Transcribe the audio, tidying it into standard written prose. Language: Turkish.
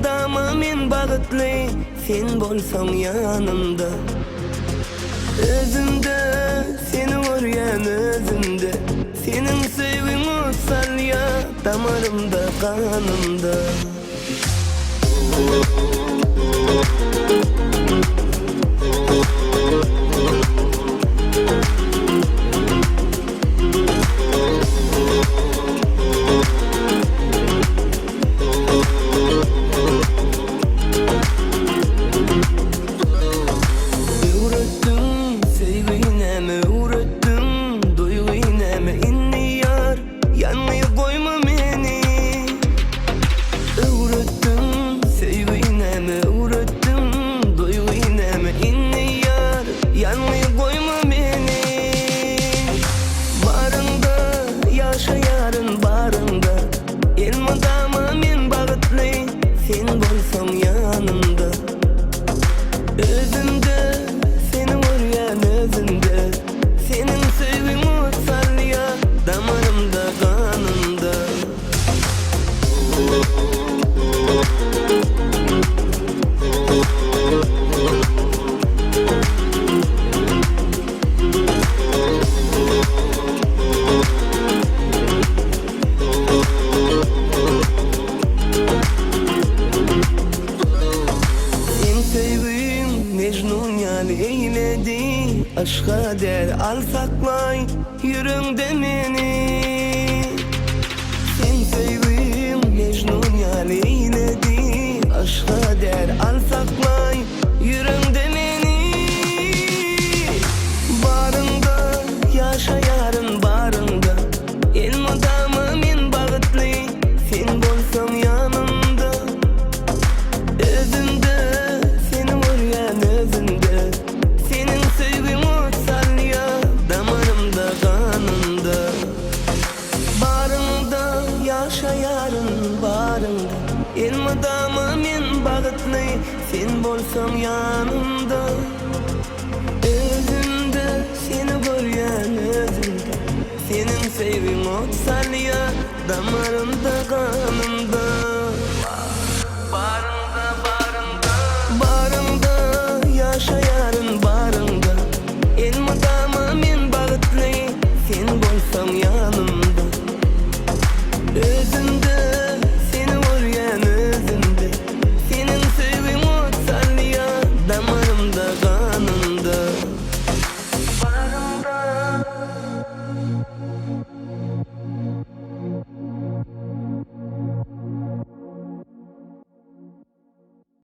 Elmadama men bagıtly, sen bolsaň ýanymda. Özümde seni görýän özümde, senin sevgiň salya damarımda, kanımda. Aşka der al saklay yüreğimde meni. Sen sevgilim Mecnun ya eyledi. Aşka der al saklay yüreğimde meni. Barında yaşayarın barında, elmadama men bagıtly, sen bolsaň ýanymda. Özümde seni görýän özümde, senin sevgiň salya damarımda, kanımda. Barında yaşayarın barında, elmadama men bagıtly, sen bolsaň ýanymda.